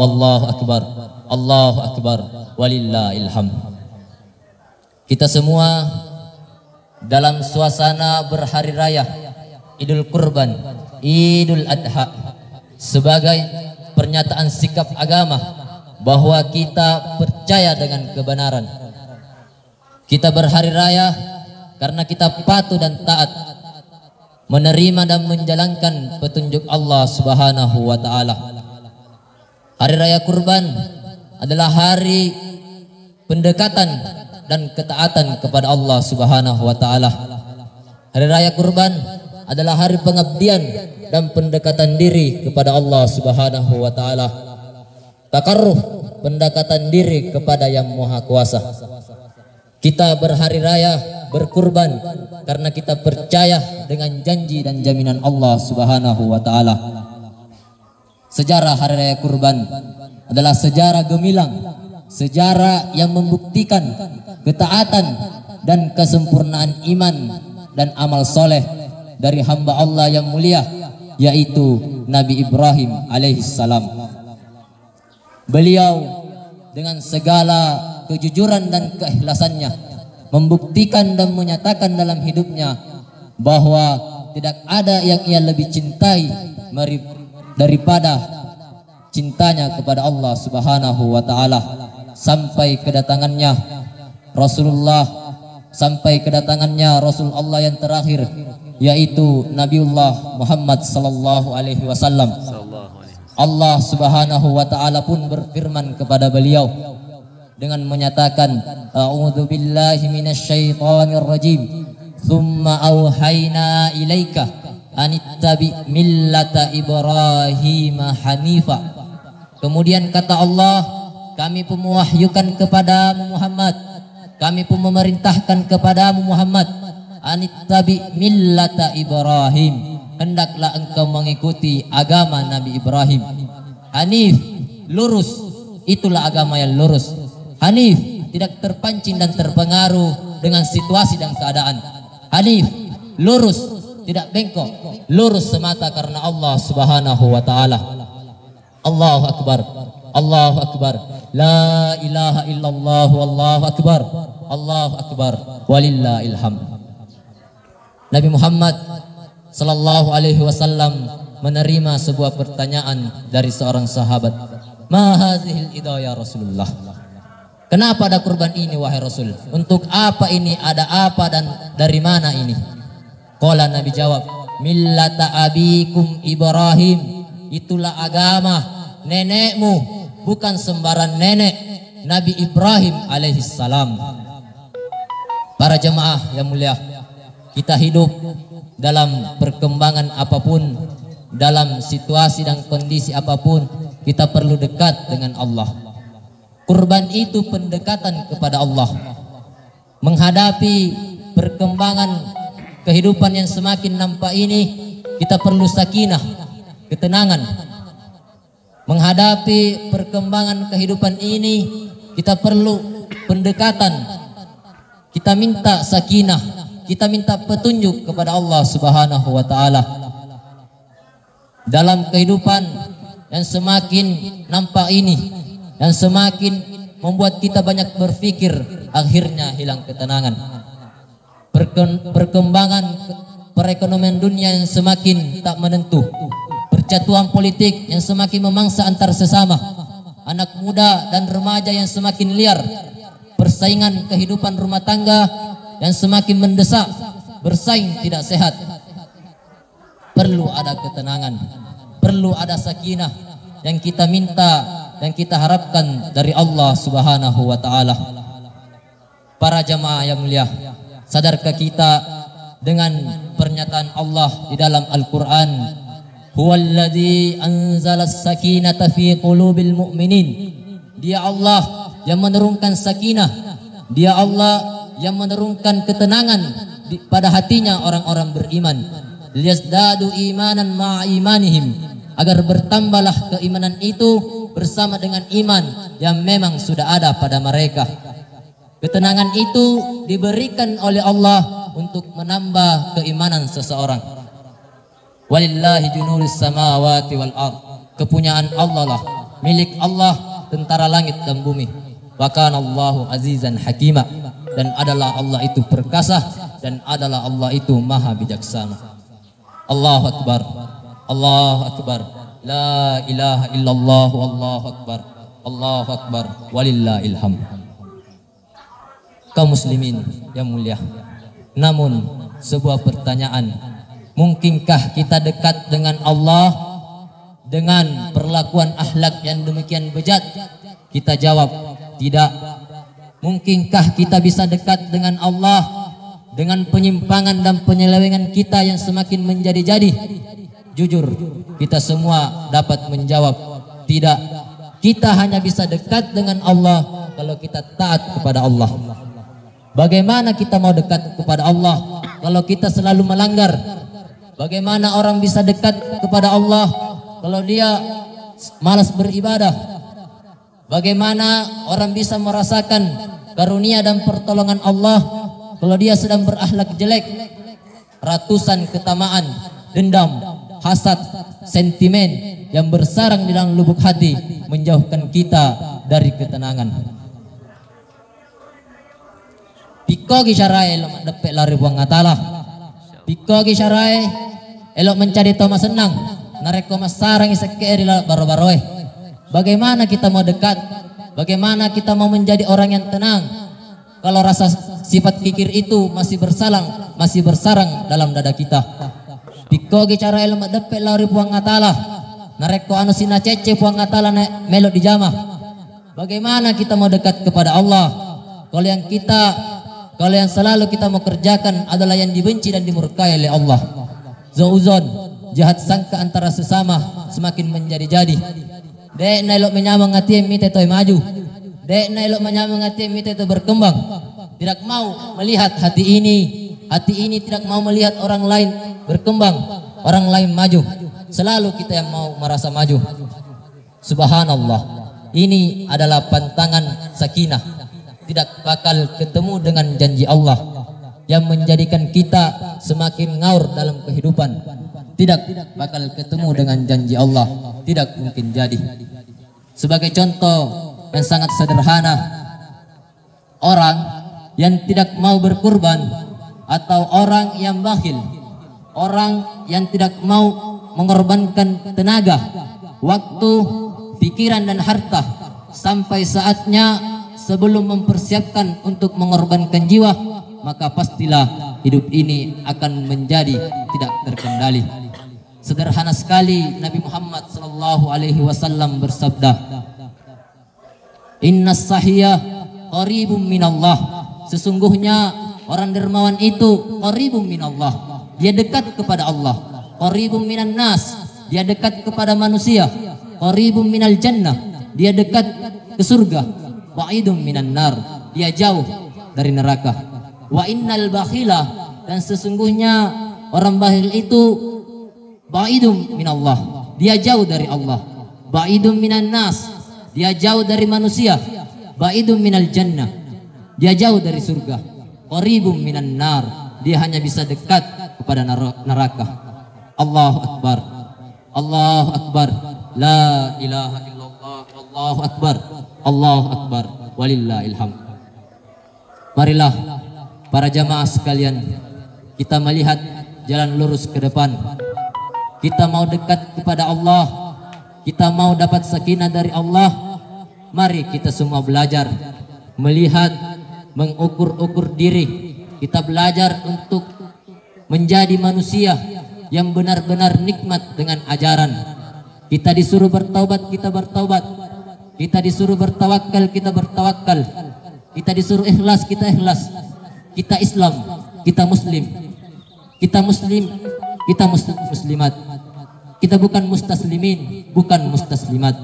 Allahu Akbar, Allahu Akbar, walillahil hamd. Kita semua dalam suasana berhari raya Idul Kurban, Idul Adha, sebagai pernyataan sikap agama bahwa kita percaya dengan kebenaran. Kita berhari raya karena kita patuh dan taat, menerima dan menjalankan petunjuk Allah Subhanahu wa taala. Hari Raya Kurban adalah hari pendekatan dan ketaatan kepada Allah Subhanahu wa taala. Hari Raya Kurban adalah hari pengabdian dan pendekatan diri kepada Allah Subhanahu wa taala. Takarruh, pendekatan diri kepada Yang Maha Kuasa. Kita berhari raya, berkurban karena kita percaya dengan janji dan jaminan Allah Subhanahu wa taala. Sejarah Hari Raya Kurban adalah sejarah gemilang, sejarah yang membuktikan ketaatan dan kesempurnaan iman dan amal soleh dari hamba Allah yang mulia, yaitu Nabi Ibrahim alaihissalam. Beliau dengan segala kejujuran dan keikhlasannya membuktikan dan menyatakan dalam hidupnya bahwa tidak ada yang ia lebih cintai daripada cintanya kepada Allah Subhanahu wa taala, sampai kedatangannya Rasulullah, sampai kedatangannya Rasulullah yang terakhir, yaitu Nabiullah Muhammad sallallahu alaihi wasallam. Allah Subhanahu wa taala pun berfirman kepada beliau dengan menyatakan, a'udzu billahi minasyaitonir rajim, tsumma auhayna ilaika anittabi millata Ibrahim hanifa. Kemudian kata Allah, kami pun mewahyukan kepadamu Muhammad, kami pun memerintahkan kepadamu Muhammad, anittabi millata Ibrahim, hendaklah engkau mengikuti agama Nabi Ibrahim. Hanif, lurus, itulah agama yang lurus. Hanif, tidak terpancing dan terpengaruh dengan situasi dan keadaan. Hanif, lurus, tidak bengkok, lurus semata karena Allah Subhanahu wa taala. Allahu Akbar, Allahu Akbar, la ilaha illallah, wallahu akbar, Allahu Akbar, walillahil hamd. Nabi Muhammad sallallahu alaihi wasallam menerima sebuah pertanyaan dari seorang sahabat. Ma hazihil idaya Rasulullah? Kenapa ada kurban ini wahai Rasul? Untuk apa ini? Ada apa dan dari mana ini? Qala, Nabi jawab, millata abikum Ibrahim, itulah agama nenekmu, bukan sembarang nenek, Nabi Ibrahim alaihissalam. Para jemaah yang mulia, kita hidup dalam perkembangan apapun, dalam situasi dan kondisi apapun, kita perlu dekat dengan Allah. Kurban itu pendekatan kepada Allah. Menghadapi perkembangan kehidupan yang semakin nampak ini, kita perlu sakinah, ketenangan. Menghadapi perkembangan kehidupan ini, kita perlu pendekatan. Kita minta sakinah, kita minta petunjuk kepada Allah Subhanahu wa taala. Dalam kehidupan yang semakin nampak ini, dan semakin membuat kita banyak berpikir, akhirnya hilang ketenangan. Perkembangan perekonomian dunia yang semakin tak menentu, percatuan politik yang semakin memangsa antar sesama, anak muda dan remaja yang semakin liar, persaingan kehidupan rumah tangga yang semakin mendesak, bersaing tidak sehat. Perlu ada ketenangan, perlu ada sakinah yang kita minta dan kita harapkan dari Allah Subhanahu wa taala. Para jamaah yang mulia, sadarkah kita dengan pernyataan Allah di dalam Al-Qur'an, huwallazi anzalas sakinata fi qulubil mu'minin. Dia Allah yang menurunkan sakinah, dia Allah yang menurunkan ketenangan pada hatinya orang-orang beriman. Liyazdadu imanan ma'a imanihim, agar bertambahlah keimanan itu bersama dengan iman yang memang sudah ada pada mereka. Ketenangan itu diberikan oleh Allah untuk menambah keimanan seseorang. Walillahi junurus samawati wal ard, kepunyaan Allah lah milik Allah tentara langit dan bumi. Wa kana Allahu azizan hakima, dan adalah Allah itu perkasa, dan adalah Allah itu maha bijaksana. Allahu akbar, Allahu akbar, la ilaha illallah, Allahu akbar, Allahu akbar, walillahil hamd. Kaum muslimin yang mulia, namun sebuah pertanyaan, mungkinkah kita dekat dengan Allah dengan perlakuan akhlak yang demikian bejat? Kita jawab, tidak. Mungkinkah kita bisa dekat dengan Allah dengan penyimpangan dan penyelewengan kita yang semakin menjadi-jadi? Jujur, kita semua dapat menjawab, tidak. Kita hanya bisa dekat dengan Allah kalau kita taat kepada Allah. Bagaimana kita mau dekat kepada Allah kalau kita selalu melanggar? Bagaimana orang bisa dekat kepada Allah kalau dia malas beribadah? Bagaimana orang bisa merasakan karunia dan pertolongan Allah kalau dia sedang berakhlak jelek? Ratusan ketamaan, dendam, hasad, sentimen yang bersarang di dalam lubuk hati menjauhkan kita dari ketenangan. Piko gisyarai elok dapet lari buang ngatalah. Piko gisyarai elok mencari toma senang. Nareko mas sarang isekeri baro-baroe. Bagaimana kita mau dekat? Bagaimana kita mau menjadi orang yang tenang kalau rasa sifat kikir itu masih bersarang dalam dada kita? Piko gisyarai elok dapet lari buang ngatalah. Nareko anu sina cece buang ngatalah melok di jamah. Bagaimana kita mau dekat kepada Allah kalau yang selalu kita mau kerjakan adalah yang dibenci dan dimurkai oleh Allah? Zauzon, jahat sangka antara sesama semakin menjadi-jadi. Dek nailok menyamang hati mite toy maju. Dek nailok menyamang hati mite toy berkembang. Tidak mau melihat hati ini tidak mau melihat orang lain berkembang, orang lain maju. Selalu kita yang mau merasa maju. Subhanallah, ini adalah pantangan sakinah. Tidak bakal ketemu dengan janji Allah yang menjadikan kita semakin ngaur dalam kehidupan. Tidak bakal ketemu dengan janji Allah, tidak mungkin jadi. Sebagai contoh yang sangat sederhana, orang yang tidak mau berkurban atau orang yang bakhil, orang yang tidak mau mengorbankan tenaga, waktu, pikiran dan harta sampai saatnya sebelum mempersiapkan untuk mengorbankan jiwa, maka pastilah hidup ini akan menjadi tidak terkendali. Sederhana sekali Nabi Muhammad SAW bersabda, Inna sahiyah qaribum minallah. Sesungguhnya orang dermawan itu qaribum minallah, dia dekat kepada Allah. Qaribum minan nas, dia dekat kepada manusia. Qaribum minal jannah, dia dekat ke surga. Ba'idum minan nar, dia jauh dari neraka. Wa innal bakhila, dan sesungguhnya orang bakhil itu ba'idum minallah, dia jauh dari Allah. Ba'idum minan nas, dia jauh dari manusia. Ba'idum minal jannah, dia jauh dari surga. Qaribum minan nar, dia hanya bisa dekat kepada neraka. Allahu akbar, Allahu akbar, la ilaha illallah, Allahu akbar, Allahu akbar, walillahil hamd. Marilah para jamaah sekalian, kita melihat jalan lurus ke depan. Kita mau dekat kepada Allah, kita mau dapat sakinah dari Allah. Mari kita semua belajar melihat, mengukur-ukur diri. Kita belajar untuk menjadi manusia yang benar-benar nikmat dengan ajaran. Kita disuruh bertaubat, kita bertaubat. Kita disuruh bertawakal, kita bertawakal. Kita disuruh ikhlas, kita ikhlas. Kita Islam, kita Muslim. Kita Muslim, kita muslimat. Kita bukan mustaslimin, bukan mustaslimat.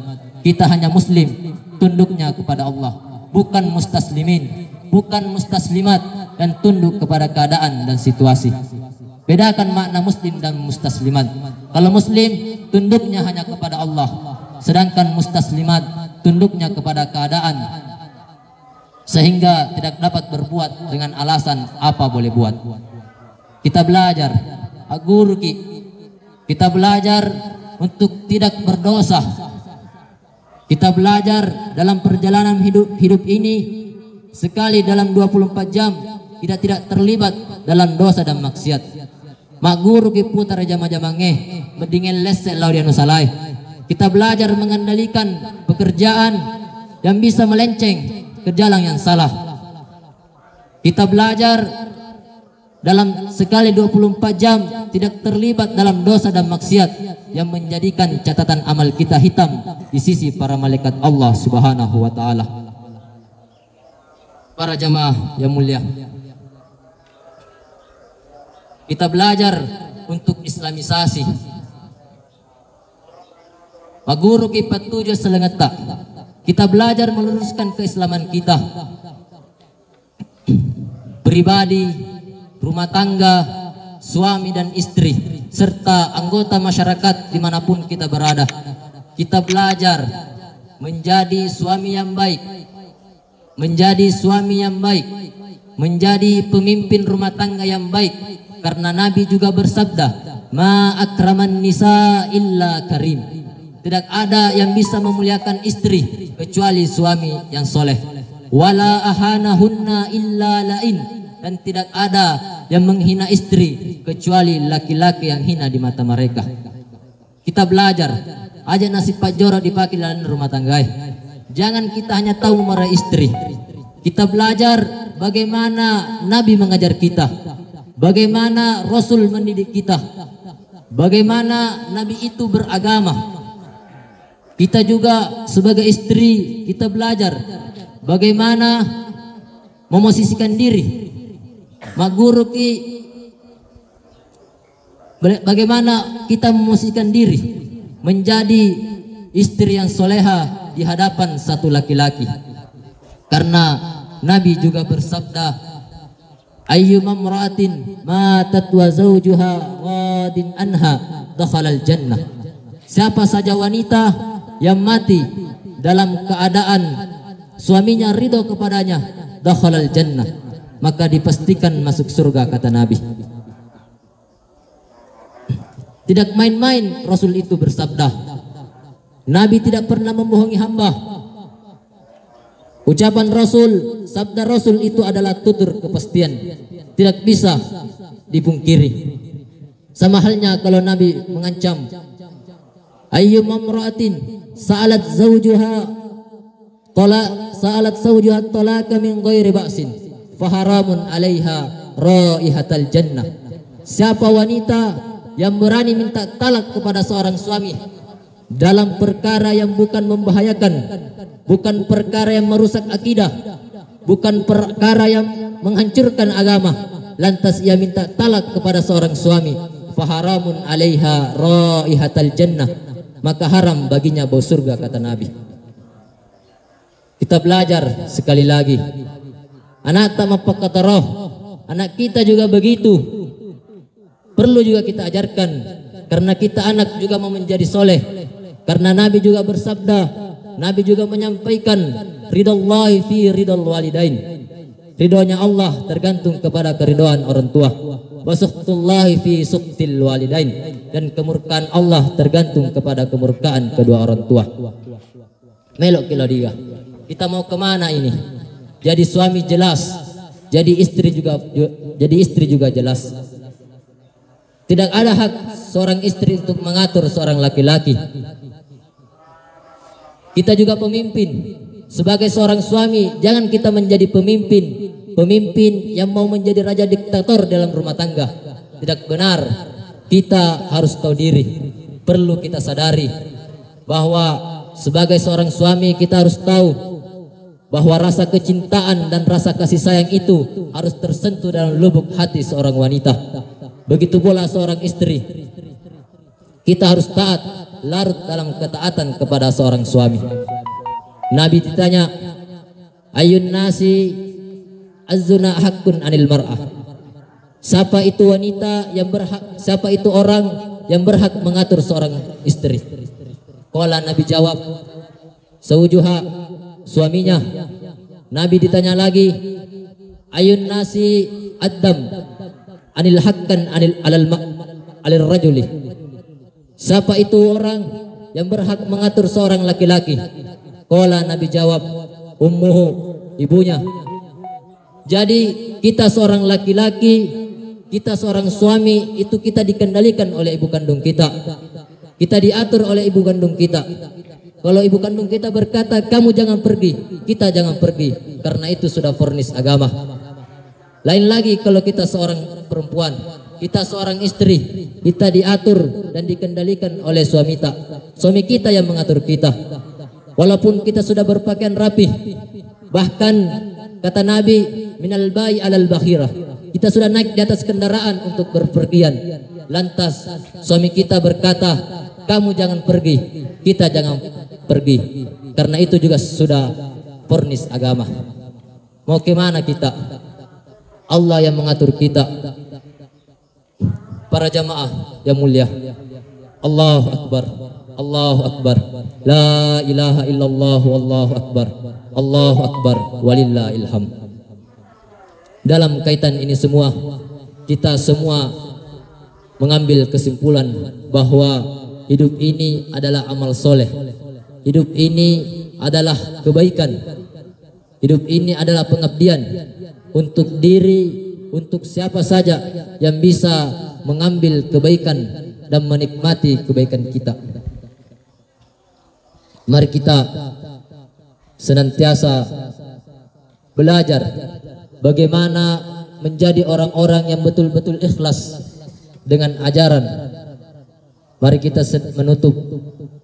Kita hanya Muslim, tunduknya kepada Allah. Bukan mustaslimin, bukan mustaslimat, dan tunduk kepada keadaan dan situasi. Bedakan makna Muslim dan mustaslimat. Kalau Muslim, tunduknya hanya kepada Allah. Sedangkan mustaslimat, tunduknya kepada keadaan, sehingga tidak dapat berbuat dengan alasan apa boleh buat. Kita belajar kita belajar untuk tidak berdosa. Kita belajar dalam perjalanan hidup ini, sekali dalam 24 jam kita tidak terlibat dalam dosa dan maksiat. Mak guru ki putar jama-jamange bedingin lesek lau dia nusalai. Kita belajar mengendalikan pekerjaan yang bisa melenceng ke jalan yang salah. Kita belajar dalam sekali 24 jam tidak terlibat dalam dosa dan maksiat yang menjadikan catatan amal kita hitam di sisi para malaikat Allah Subhanahu wa taala. Para jamaah yang mulia, kita belajar untuk islamisasi. Maguru ki patuju selengeta. Kita belajar meluruskan keislaman kita. Pribadi, rumah tangga, suami dan istri, serta anggota masyarakat dimanapun kita berada. Kita belajar menjadi suami yang baik, menjadi suami yang baik, menjadi pemimpin rumah tangga yang baik. Karena Nabi juga bersabda, ma akraman nisa illa karim. Tidak ada yang bisa memuliakan istri kecuali suami yang soleh. Wala ahanahunna illa lain. Dan tidak ada yang menghina istri kecuali laki-laki yang hina di mata mereka. Kita belajar aja nasib pajoro dipakai dalam rumah tangga. Jangan kita hanya tahu marah istri. Kita belajar bagaimana Nabi mengajar kita, bagaimana Rasul mendidik kita, bagaimana Nabi itu beragama. Kita juga sebagai istri kita belajar bagaimana memosisikan diri. Mak guru ki bagaimana kita memosisikan diri menjadi istri yang soleha di hadapan satu laki-laki. Karena Nabi juga bersabda, ayyuma imra'atin matat wa zawjuha radin anha dakhalal jannah. Siapa saja wanita yang mati dalam keadaan suaminya ridho kepadanya, dakhalal jannah, maka dipastikan masuk surga, kata Nabi. Tidak main-main Rasul itu bersabda. Nabi tidak pernah membohongi hamba. Ucapan Rasul, sabda Rasul itu adalah tutur kepastian, tidak bisa dipungkiri. Sama halnya kalau Nabi mengancam, ayyuma imra'atin sa'alat zawjuha talaka min ghairi ba'sin faharamun 'alaiha raihatal jannah. Siapa wanita yang berani minta talak kepada seorang suami dalam perkara yang bukan membahayakan, bukan perkara yang merusak akidah, bukan perkara yang menghancurkan agama, lantas ia minta talak kepada seorang suami, faharamun 'alaiha raihatal jannah, maka haram baginya bau surga, kata Nabi. Kita belajar sekali lagi, anak tamapakataroh, anak kita juga begitu, perlu juga kita ajarkan, karena kita anak juga mau menjadi soleh. Karena Nabi juga bersabda, Nabi juga menyampaikan, ridallahi fi ridal walidain, ridhonya Allah tergantung kepada keridhaan orang tua, wa sukhtullahi fi sukhtil walidain, dan kemurkaan Allah tergantung kepada kemurkaan kedua orang tua. Melok kilo dia, kita mau kemana ini? Jadi suami jelas, jadi istri juga jelas. Tidak ada hak seorang istri untuk mengatur seorang laki-laki. Kita juga pemimpin. Sebagai seorang suami, jangan kita menjadi pemimpin yang mau menjadi raja diktator dalam rumah tangga. Tidak benar. Kita harus tahu diri. Perlu kita sadari bahwa sebagai seorang suami kita harus tahu bahwa rasa kecintaan dan rasa kasih sayang itu harus tersentuh dalam lubuk hati seorang wanita. Begitu pula seorang istri. Kita harus taat, larut dalam ketaatan kepada seorang suami. Nabi ditanya, ayun nasi azzuna haqqun anil mar'ah. Siapa itu wanita yang berhak, siapa itu orang yang berhak mengatur seorang istri? Qala, Nabi jawab, zawjuha, suaminya. Nabi ditanya lagi, ayun nasi addam anil haqqan alal rajuli. Siapa itu orang yang berhak mengatur seorang laki-laki? Qala, Nabi jawab, ummuhu, ibunya. Jadi kita seorang laki-laki, kita seorang suami, itu kita dikendalikan oleh ibu kandung kita. Kita diatur oleh ibu kandung kita. Kalau ibu kandung kita berkata kamu jangan pergi, kita jangan pergi, karena itu sudah fornis agama. Lain lagi kalau kita seorang perempuan, kita seorang istri, kita diatur dan dikendalikan oleh suami kita. Suami kita yang mengatur kita. Walaupun kita sudah berpakaian rapi, bahkan kata Nabi, minal bayi alal bakhirah, kita sudah naik di atas kendaraan untuk berpergian. Lantas suami kita berkata, kamu jangan pergi, kita jangan pergi, karena itu juga sudah fornis agama. Mau kemana kita? Allah yang mengatur kita. Para jamaah yang mulia, Allahu Akbar, Allahu Akbar, la ilaha illallah, wallahu akbar, Allahu Akbar, walillahil hamd. Dalam kaitan ini semua, kita semua mengambil kesimpulan bahwa hidup ini adalah amal soleh. Hidup ini adalah kebaikan. Hidup ini adalah pengabdian untuk diri, untuk siapa saja yang bisa mengambil kebaikan dan menikmati kebaikan kita. Mari kita senantiasa belajar bagaimana menjadi orang-orang yang betul-betul ikhlas dengan ajaran. Mari kita menutup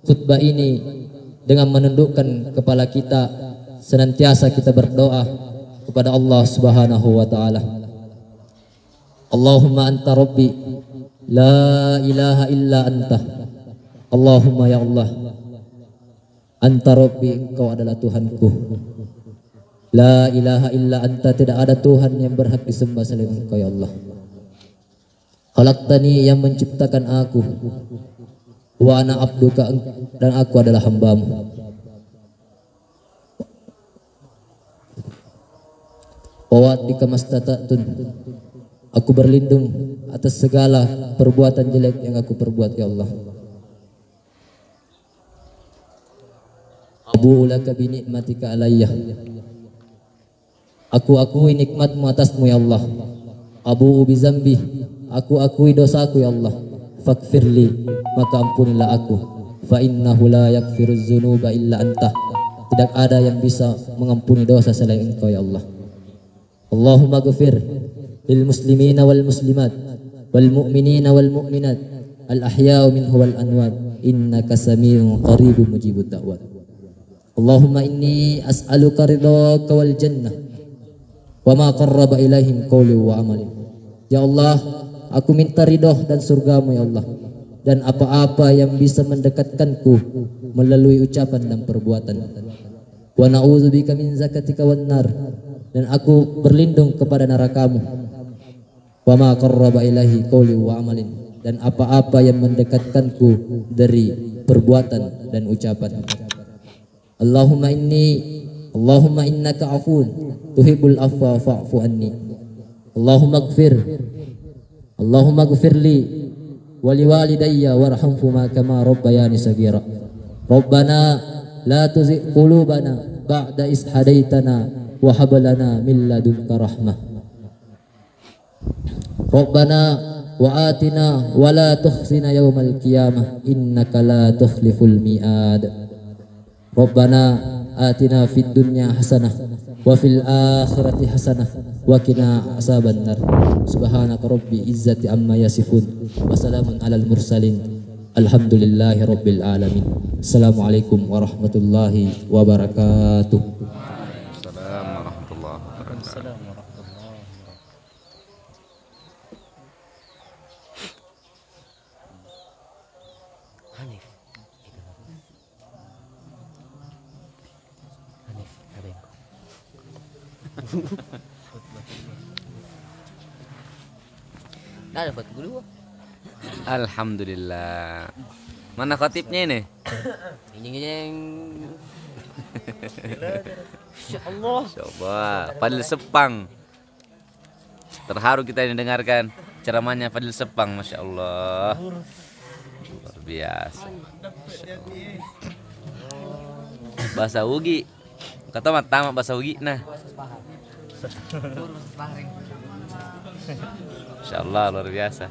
khutbah ini dengan menundukkan kepala kita, senantiasa kita berdoa kepada Allah Subhanahu wa taala. Allahumma anta rabbi la ilaha illa anta. Allahumma ya Allah, anta rabbi, engkau adalah Tuhanku. La ilaha illa anta, tidak ada Tuhan yang berhak disembah selain engkau ya Allah. Khalaqtani, yang menciptakan aku, wa ana abduka, dan aku adalah hambamu. Wawatika mastata'tun, aku berlindung atas segala perbuatan jelek yang aku perbuat ya Allah. Abu'u laka bi ni'matika alayya, aku akui nikmatmu atasmu ya Allah. Abu'u bi zambi, aku akui dosaku ya Allah. Faghfirli, maka ampunilah aku. Fa innahu la yaghfiruz dzunuba illa anta, tidak ada yang bisa mengampuni dosa selain engkau ya Allah. Allahumma ghfir lil muslimina wal muslimat wal mu'minina wal mu'minat al ahya'u minhu wal anwat, innaka sami'un qaribun mujibud da'wat. Allahumma inni as'aluka ridhaka wal jannah wa ma qarraba ilaihim qawli wa amalin. Ya Allah, aku minta ridho dan surgamu ya Allah, dan apa-apa yang bisa mendekatkanku melalui ucapan dan perbuatan. Wa na'udzubika min zakatika wan nar, dan aku berlindung kepada nerakamu. Wa ma qarraba ilaihi qawli wa amalin, dan apa-apa yang mendekatkanku dari perbuatan dan ucapan. Allahumma innaka afun tuhibbul afwa fa'fu anni. Allahumma ighfir li wa liwalidayya warhamhuma kama rabbayani saghira. Rabbana la tuzigh qulubana ba'da idh hadaitana wa hab lana min ladunka rahmah. Rabbana wa atina wa la tukhzina yawmal qiyamah innaka la tukhliful mi'ad. Rabbana atina fid dunya hasanah wa fil akhirati hasanah wa qina azabannar. Subhanaka rabbi izzati amma yasifun wa salamun alal mursalin alhamdulillahi rabbil alamin. Assalamualaikum warahmatullahi wabarakatuh. Alhamdulillah. Mana khatibnya ini? Insyaallah. Coba Fadil Sepang. Terharu kita mendengarkan ceramahnya Fadil Sepang, Masya Allah. biasa. Bahasa Ugi. Kata mah tamat bahasa Ugi nah. Insyaallah luar biasa.